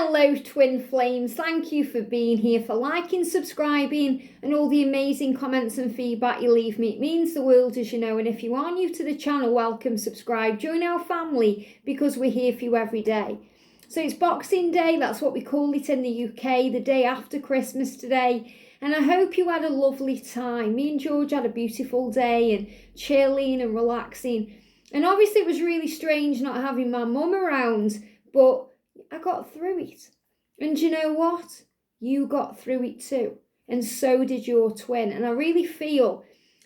Hello twin flames, thank you for being here, for liking, subscribing and all the amazing comments and feedback you leave me. It means the world, as you know, and if you are new to the channel, welcome, subscribe, join our family because we're here for you every day. So it's Boxing Day, that's what we call it in the UK, the day after Christmas today, and I hope you had a lovely time. Me and George had a beautiful day and chilling and relaxing, and obviously it was really strange not having my mum around, but I got through it. And you know what? You got through it too. And so did your twin. And I really feel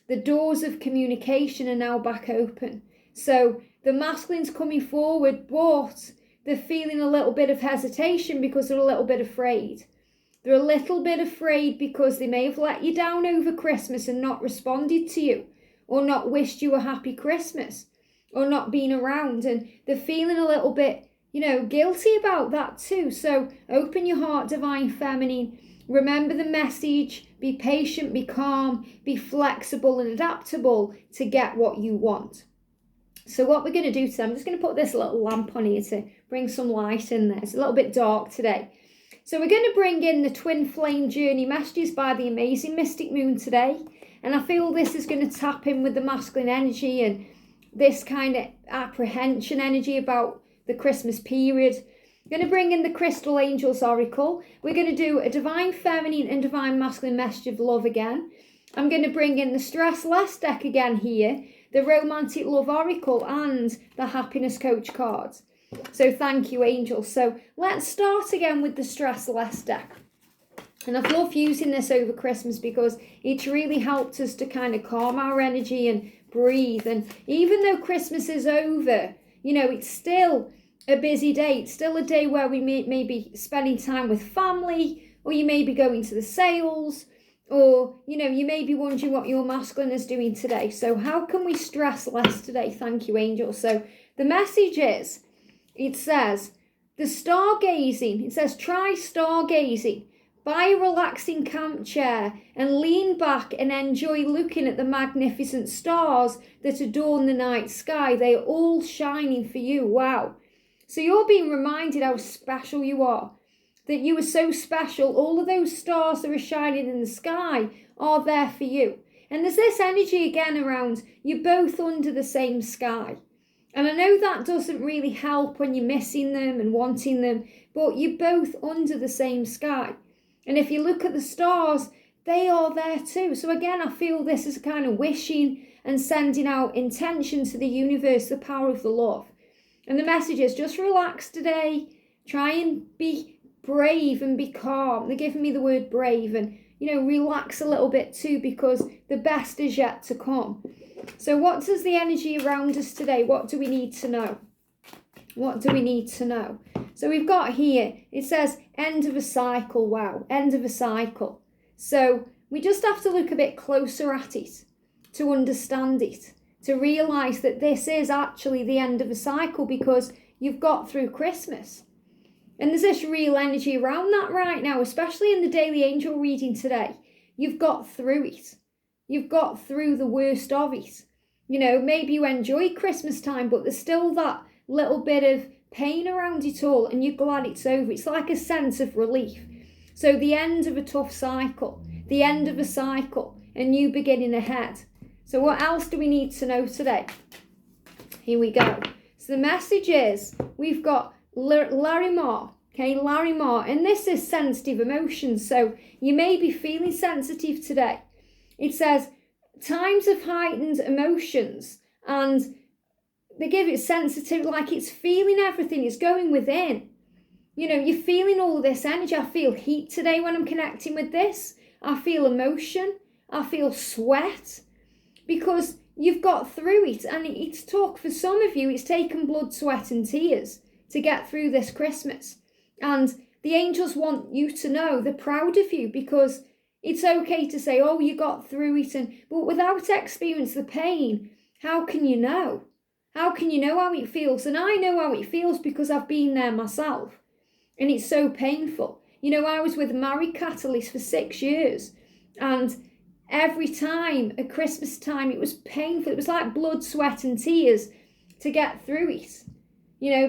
the doors of communication are now back open. So the masculine's coming forward, but they're feeling a little bit of hesitation because they're a little bit afraid. They're a little bit afraid because they may have let you down over Christmas and not responded to you, or not wished you a happy Christmas, or not been around. And they're feeling a little bit guilty about that too. So open your heart, divine feminine. Remember the message. Be patient, be calm, be flexible and adaptable to get what you want. So what we're going to do today, I'm just going to put this little lamp on here to bring some light in there. It's a little bit dark today. So we're going to bring in the twin flame journey messages by the amazing Mystic Moon today. And I feel this is going to tap in with the masculine energy and this kind of apprehension energy about the Christmas period. I'm going to bring in the Crystal Angels Oracle. We're going to do a Divine Feminine and Divine Masculine message of love again. I'm going to bring in the Stress Less deck again here, the Romantic Love Oracle and the Happiness Coach cards. So thank you, angels. So let's start again with the Stress Less deck. And I've loved using this over Christmas because it's really helped us to kind of calm our energy and breathe. And even though Christmas is over, it's still a busy day. It's still a day where we may be spending time with family, or you may be going to the sales, or, you may be wondering what your masculine is doing today. So how can we stress less today? Thank you, angels. So the message is, it says, the stargazing. It says, try stargazing. Buy a relaxing camp chair and lean back and enjoy looking at the magnificent stars that adorn the night sky. They are all shining for you. Wow. So you're being reminded how special you are, that you are so special. All of those stars that are shining in the sky are there for you. And there's this energy again around you're both under the same sky. And I know that doesn't really help when you're missing them and wanting them, but you're both under the same sky. And if you look at the stars, they are there too. So again, I feel this is kind of wishing and sending out intention to the universe, the power of the love. And the message is just relax today. Try and be brave and be calm. They're giving me the word brave and, relax a little bit too, because the best is yet to come. So what does the energy around us today? What do we need to know? What do we need to know? So we've got here, it says end of a cycle. Wow, end of a cycle. So we just have to look a bit closer at it to understand it, to realise that this is actually the end of a cycle because you've got through Christmas. And there's this real energy around that right now, especially in the daily angel reading today. You've got through it. You've got through the worst of it. Maybe you enjoy Christmas time, but there's still that little bit of pain around it all, and you're glad it's over. It's like a sense of relief. So the end of a tough cycle, the end of a cycle, a new beginning ahead. So what else do we need to know today? Here we go. So the message is, we've got Larimar, Larimar, and this is sensitive emotions. So you may be feeling sensitive today. It says, times of heightened emotions, and they give it sensitive, like it's feeling everything, it's going within. You're feeling all this energy. I feel heat today when I'm connecting with this. I feel emotion. I feel sweat because you've got through it. And it's took, for some of you, it's taken blood, sweat and tears to get through this Christmas. And the angels want you to know they're proud of you, because it's okay to say, oh, you got through it. But without experience the pain, how can you know? How can you know how it feels? And I know how it feels because I've been there myself. And it's so painful. I was with Married Catalyst for 6 years. And every time at Christmas time, it was painful. It was like blood, sweat and tears to get through it.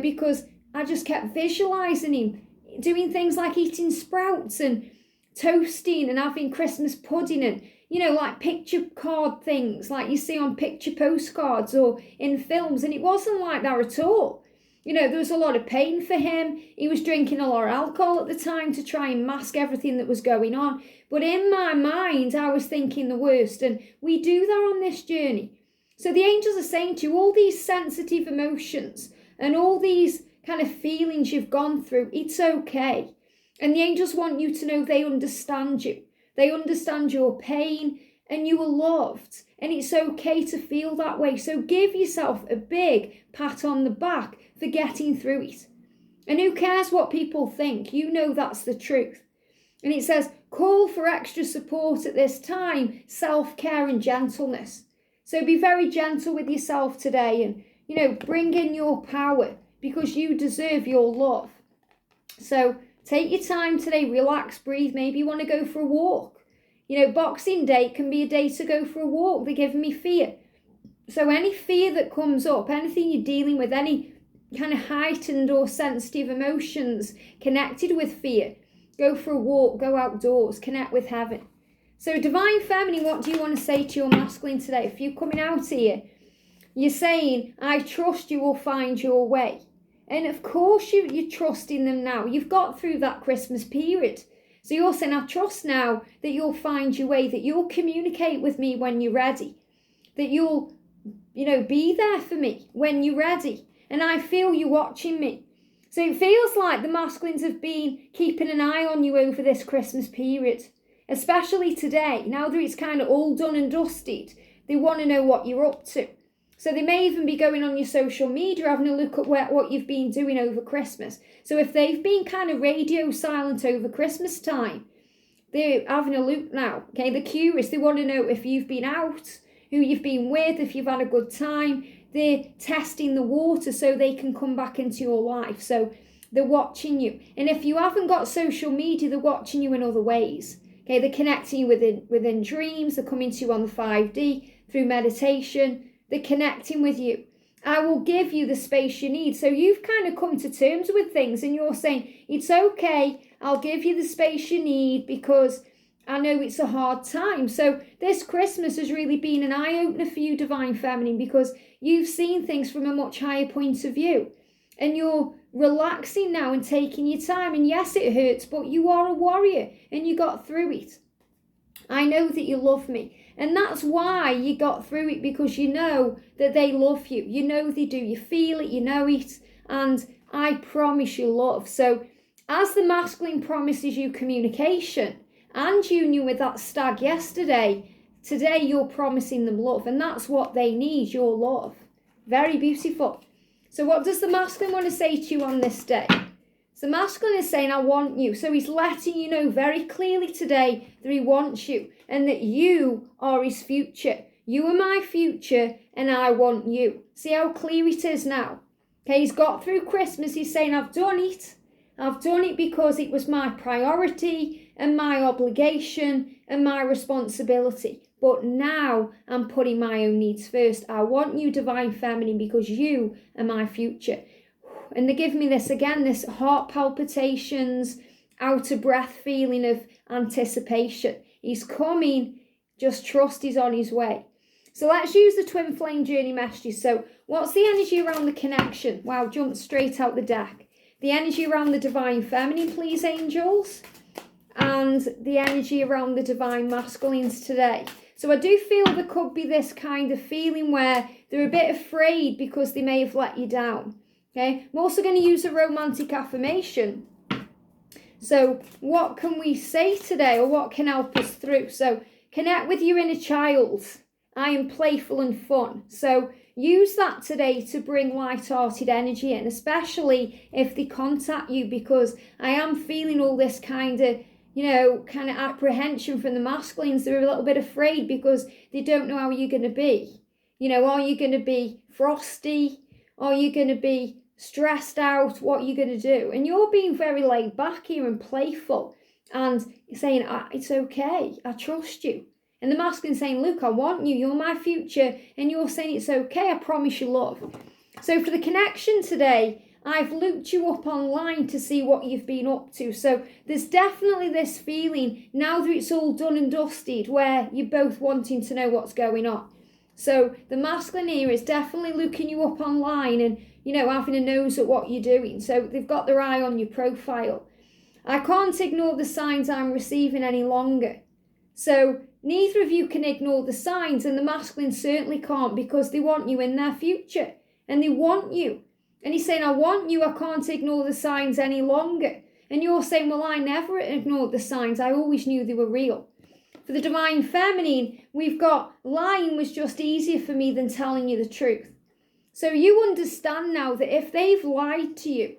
Because I just kept visualising him doing things like eating sprouts and toasting and having Christmas pudding and, like picture card things like you see on picture postcards or in films. And it wasn't like that at all. There was a lot of pain for him. He was drinking a lot of alcohol at the time to try and mask everything that was going on. But in my mind, I was thinking the worst. And we do that on this journey. So the angels are saying to you, all these sensitive emotions and all these kind of feelings you've gone through, it's okay. And the angels want you to know they understand you. They understand your pain and you are loved. And it's okay to feel that way. So give yourself a big pat on the back for getting through it. And who cares what people think? You know that's the truth. And it says, call for extra support at this time, self-care and gentleness. So be very gentle with yourself today and, bring in your power because you deserve your love. So take your time today, relax, breathe. Maybe you want to go for a walk. Boxing Day can be a day to go for a walk. They're giving me fear. So any fear that comes up, anything you're dealing with, any kind of heightened or sensitive emotions connected with fear, go for a walk, go outdoors, connect with heaven. So Divine Feminine, what do you want to say to your masculine today? If you're coming out here, you're saying, I trust you will find your way. And of course you're trusting them now. You've got through that Christmas period. So you're saying, I trust now that you'll find your way, that you'll communicate with me when you're ready, that you'll, be there for me when you're ready. And I feel you watching me. So it feels like the masculines have been keeping an eye on you over this Christmas period, especially today. Now that it's kind of all done and dusted, they want to know what you're up to. So they may even be going on your social media, having a look at what you've been doing over Christmas. So if they've been kind of radio silent over Christmas time, they're having a look now. Okay, they're curious. They want to know if you've been out, who you've been with, if you've had a good time. They're testing the water so they can come back into your life. So they're watching you. And if you haven't got social media, they're watching you in other ways. Okay, they're connecting you within dreams. They're coming to you on the 5D through meditation. They're connecting with you. I will give you the space you need. So you've kind of come to terms with things and you're saying, it's okay, I'll give you the space you need because I know it's a hard time. So this Christmas has really been an eye-opener for you, Divine Feminine, because you've seen things from a much higher point of view. And you're relaxing now and taking your time. And yes, it hurts, but you are a warrior and you got through it. I know that you love me. And that's why you got through it, because you know that they love you. You know they do. You feel it. You know it. And I promise you love. So as the masculine promises you communication and union with that stag yesterday, today you're promising them love. And that's what they need, your love. Very beautiful. So what does the masculine want to say to you on this day? So the masculine is saying, I want you. So he's letting you know very clearly today that he wants you and that you are his future. You are my future and I want you. See how clear it is now? Okay, he's got through Christmas. He's saying, I've done it. I've done it because it was my priority and my obligation and my responsibility. But now I'm putting my own needs first. I want you, Divine Feminine, because you are my future. And they give me this again, this heart palpitations, out of breath feeling of anticipation. He's coming, just trust he's on his way. So let's use the twin flame journey messages. So what's the energy around the connection? Wow, jumped straight out the deck. The energy around the Divine Feminine, please, angels. And the energy around the Divine Masculines today. So I do feel there could be this kind of feeling where they're a bit afraid because they may have let you down. Okay, I'm also going to use a romantic affirmation. So what can we say today, or what can help us through? So connect with your inner child. I am playful and fun. So use that today to bring light-hearted energy in, especially if they contact you, because I am feeling all this kind of apprehension from the masculines. They're a little bit afraid because they don't know how you're going to be. Are you going to be frosty? Are you going to be stressed out? What are you going to do? And you're being very laid back here and playful and saying, it's okay, I trust you. And the masculine saying, look, I want you, you're my future. And you're saying, it's okay, I promise you love. So for the connection today, I've looked you up online to see what you've been up to. So there's definitely this feeling, now that it's all done and dusted, where you're both wanting to know what's going on. So the masculine here is definitely looking you up online and, having a nose at what you're doing. So they've got their eye on your profile. I can't ignore the signs I'm receiving any longer. So neither of you can ignore the signs, and the masculine certainly can't, because they want you in their future and they want you. And he's saying, I want you, I can't ignore the signs any longer. And you're saying, well, I never ignored the signs. I always knew they were real. For the divine feminine, we've got lying was just easier for me than telling you the truth. So you understand now that if they've lied to you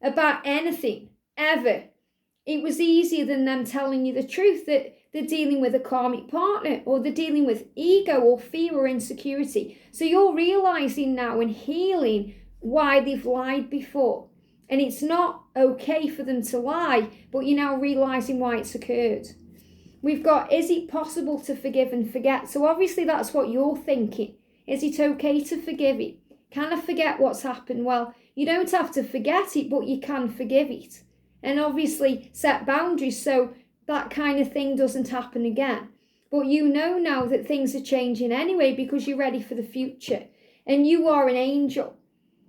about anything, ever, it was easier than them telling you the truth, that they're dealing with a karmic partner, or they're dealing with ego or fear or insecurity. So you're realizing now and healing why they've lied before. And it's not okay for them to lie, but you're now realizing why it's occurred. We've got, is it possible to forgive and forget? So obviously that's what you're thinking. Is it okay to forgive it? Can I forget what's happened? Well, you don't have to forget it, but you can forgive it. And obviously set boundaries so that kind of thing doesn't happen again. But you know now that things are changing anyway, because you're ready for the future. And you are an angel.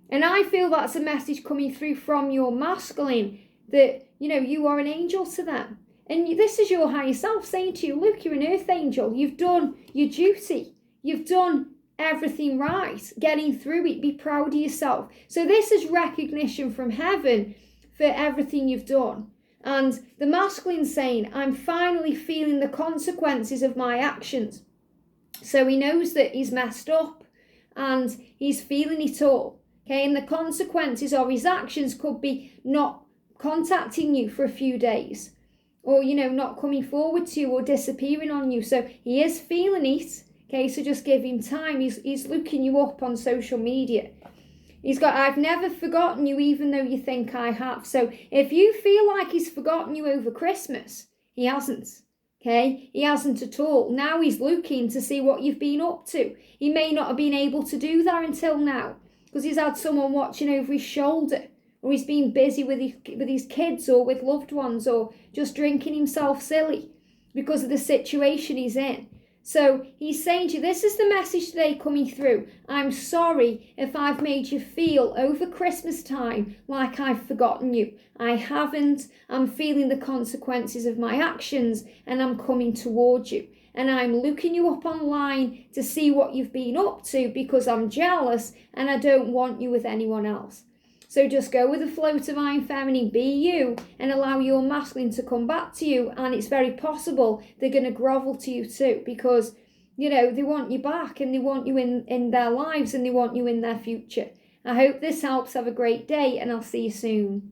And I feel that's a message coming through from your masculine, that, you are an angel to them. And this is your higher self saying to you, look, you're an earth angel. You've done your duty. You've done everything right, getting through it. Be proud of yourself. So this is recognition from heaven for everything you've done. And the masculine saying, I'm finally feeling the consequences of my actions. So he knows that he's messed up and he's feeling it all. Okay, and the consequences of his actions could be not contacting you for a few days, or, not coming forward to you, or disappearing on you. So he is feeling it. Okay, so just give him time. He's looking you up on social media. He's got, I've never forgotten you, even though you think I have. So if you feel like he's forgotten you over Christmas, he hasn't. Okay, he hasn't at all. Now he's looking to see what you've been up to. He may not have been able to do that until now, because he's had someone watching over his shoulder, or he's been busy with his kids, or with loved ones, or just drinking himself silly because of the situation he's in. So he's saying to you, this is the message today coming through. I'm sorry if I've made you feel over Christmas time like I've forgotten you. I haven't. I'm feeling the consequences of my actions, and I'm coming towards you. And I'm looking you up online to see what you've been up to, because I'm jealous and I don't want you with anyone else. So just go with the flow, divine feminine, be you, and allow your masculine to come back to you. And it's very possible they're going to grovel to you too, because, they want you back, and they want you in their lives, and they want you in their future. I hope this helps. Have a great day, and I'll see you soon.